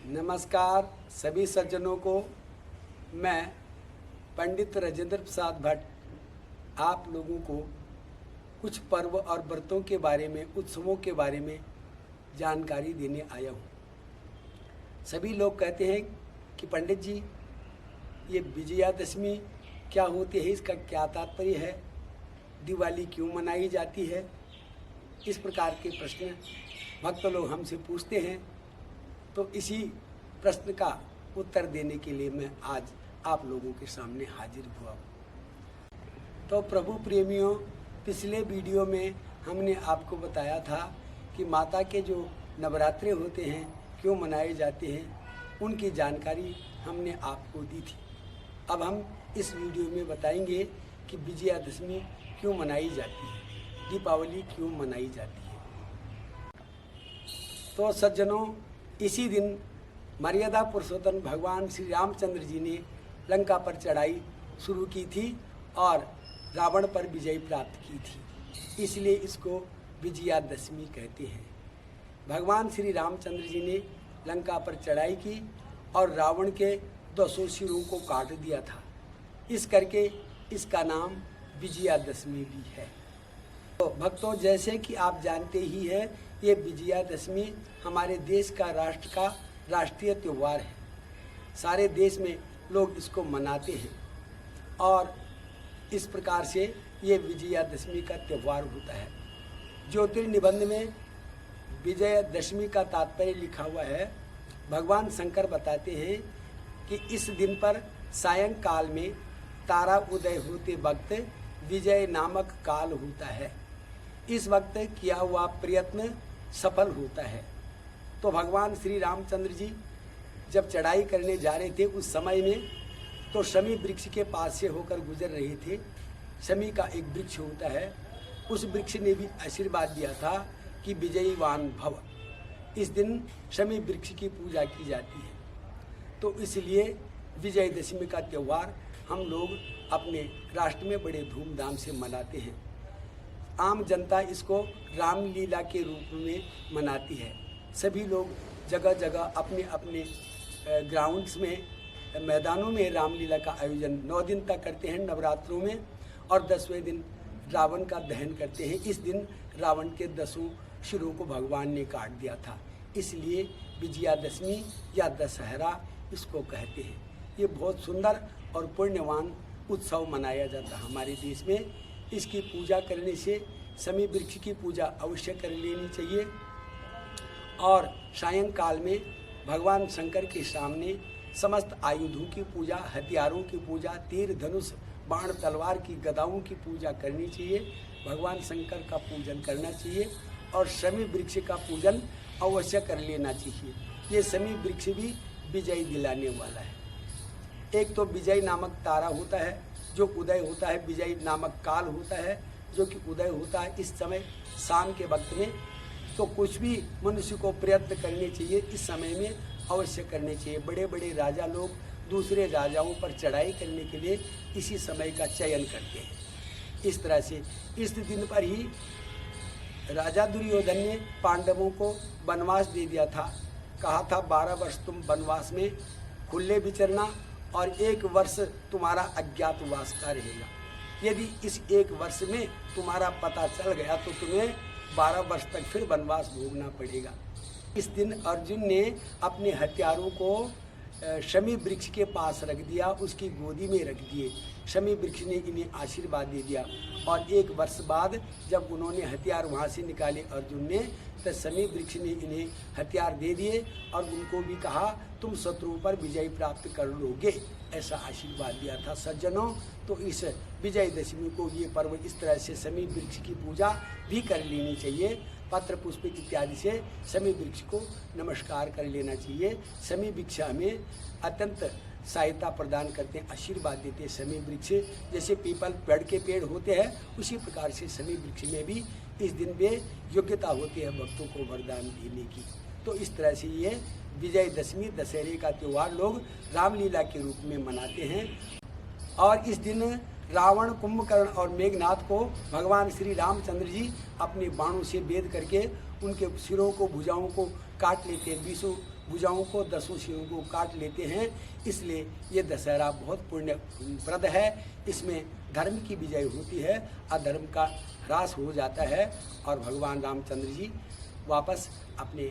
नमस्कार सभी सज्जनों को। मैं पंडित राजेंद्र प्रसाद भट्ट आप लोगों को कुछ पर्व और व्रतों के बारे में, उत्सवों के बारे में जानकारी देने आया हूँ। सभी लोग कहते हैं कि पंडित जी ये विजयादशमी क्या होती है, इसका क्या तात्पर्य है, दिवाली क्यों मनाई जाती है, इस प्रकार के प्रश्न भक्त लोग हमसे पूछते हैं। तो इसी प्रश्न का उत्तर देने के लिए मैं आज आप लोगों के सामने हाजिर हुआ हूँ। तो प्रभु प्रेमियों, पिछले वीडियो में हमने आपको बताया था कि माता के जो नवरात्रे होते हैं क्यों मनाए जाते हैं, उनकी जानकारी हमने आपको दी थी। अब हम इस वीडियो में बताएंगे कि विजयादशमी क्यों मनाई जाती है, दीपावली क्यों मनाई जाती है। तो सज्जनों, इसी दिन मर्यादा पुरुषोत्तम भगवान श्री रामचंद्र जी ने लंका पर चढ़ाई शुरू की थी और रावण पर विजय प्राप्त की थी, इसलिए इसको विजयादशमी कहते हैं। भगवान श्री रामचंद्र जी ने लंका पर चढ़ाई की और रावण के 200 सिरों को काट दिया था, इस करके इसका नाम विजयादशमी भी है। तो भक्तों, जैसे कि आप जानते ही है, ये विजयादशमी हमारे देश का राष्ट्रीय त्यौहार है। सारे देश में लोग इसको मनाते हैं और इस प्रकार से ये विजयादशमी का त्यौहार होता है। ज्योतिर्निबंध में विजयादशमी का तात्पर्य लिखा हुआ है। भगवान शंकर बताते हैं कि इस दिन पर सायंकाल में तारा उदय होते वक्त विजय नामक काल होता है। इस वक्त किया हुआ प्रयत्न सफल होता है। तो भगवान श्री रामचंद्र जी जब चढ़ाई करने जा रहे थे, उस समय में तो शमी वृक्ष के पास से होकर गुजर रहे थे। शमी का एक वृक्ष होता है, उस वृक्ष ने भी आशीर्वाद दिया था कि विजयीवान भव। इस दिन शमी वृक्ष की पूजा की जाती है। तो इसलिए विजयदशमी का त्यौहार हम लोग अपने राष्ट्र में बड़े धूमधाम से मनाते हैं। आम जनता इसको रामलीला के रूप में मनाती है। सभी लोग जगह जगह अपने अपने ग्राउंड्स में, मैदानों में रामलीला का आयोजन 9 दिन तक करते हैं नवरात्रों में, और 10वें दिन रावण का दहन करते हैं। इस दिन रावण के 10 सिरों को भगवान ने काट दिया था, इसलिए विजयादशमी या दशहरा इसको कहते हैं। ये बहुत सुंदर और पुण्यवान उत्सव मनाया जाता है हमारे देश में। इसकी पूजा करने से शमी वृक्ष की पूजा अवश्य कर लेनी चाहिए और सायंकाल में भगवान शंकर के सामने समस्त आयुधों की पूजा, हथियारों की पूजा, तीर धनुष बाण तलवार की गदाओं की पूजा करनी चाहिए। भगवान शंकर का पूजन करना चाहिए और शमी वृक्ष का पूजन अवश्य कर लेना चाहिए। ये शमी वृक्ष भी विजय दिलाने वाला है। एक तो विजय नामक तारा होता है जो उदय होता है, विजय नामक काल होता है जो कि उदय होता है इस समय शाम के वक्त में। तो कुछ भी मनुष्य को प्रयत्न करने चाहिए, इस समय में अवश्य करने चाहिए। बड़े बड़े राजा लोग दूसरे राजाओं पर चढ़ाई करने के लिए इसी समय का चयन करते हैं। इस तरह से इस दिन पर ही राजा दुर्योधन ने पांडवों को वनवास दे दिया था। कहा था 12 वर्ष तुम वनवास में खुले विचरना और 1 वर्ष तुम्हारा अज्ञातवास का रहेगा। यदि इस 1 वर्ष में तुम्हारा पता चल गया तो तुम्हें 12 वर्ष तक फिर वनवास भोगना पड़ेगा। इस दिन अर्जुन ने अपने हथियारों को शमी वृक्ष के पास रख दिया, उसकी गोदी में रख दिए। शमी वृक्ष ने इन्हें आशीर्वाद दे दिया और 1 वर्ष बाद जब उन्होंने हथियार वहाँ से निकाले अर्जुन ने, तो शमी वृक्ष ने इन्हें हथियार दे दिए और उनको भी कहा तुम शत्रुओं पर विजय प्राप्त कर लोगे, ऐसा आशीर्वाद दिया था। सज्जनों, तो इस विजयदशमी को, ये पर्व इस तरह से शमी वृक्ष की पूजा भी कर लेनी चाहिए। पत्र पुष्प इत्यादि से शमी वृक्ष को नमस्कार कर लेना चाहिए। शमी वृक्ष हमें अत्यंत सहायता प्रदान करते हैं, आशीर्वाद देते हैं। शमी वृक्ष जैसे पीपल पेड़ के पेड़ होते हैं, उसी प्रकार से शमी वृक्ष में भी इस दिन में योग्यता होती है भक्तों को वरदान देने की। तो इस तरह से ये विजयदशमी, दशहरे का त्यौहार लोग रामलीला के रूप में मनाते हैं। और इस दिन रावण, कुंभकर्ण और मेघनाथ को भगवान श्री रामचंद्र जी अपने बाणों से भेद करके उनके सिरों को, भुजाओं को काट लेते हैं, 20 भुजाओं को 10 सिरों को काट लेते हैं। इसलिए ये दशहरा बहुत पुण्यप्रद है। इसमें धर्म की विजय होती है, अधर्म का ह्रास हो जाता है और भगवान रामचंद्र जी वापस अपने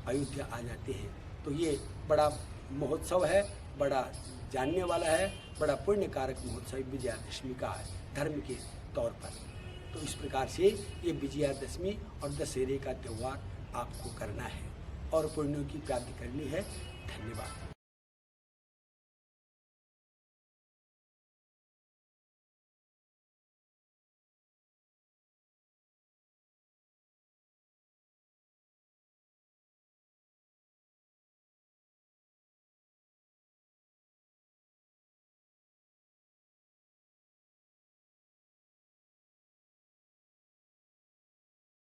अयोध्या आ जाते हैं। तो ये बड़ा महोत्सव है, बड़ा जानने वाला है, बड़ा पुण्यकारक महोत्सव विजयादशमी का है धर्म के तौर पर। तो इस प्रकार से ये विजयादशमी और दशहरे का त्यौहार आपको करना है और पुण्यों की प्राप्ति करनी है। धन्यवाद।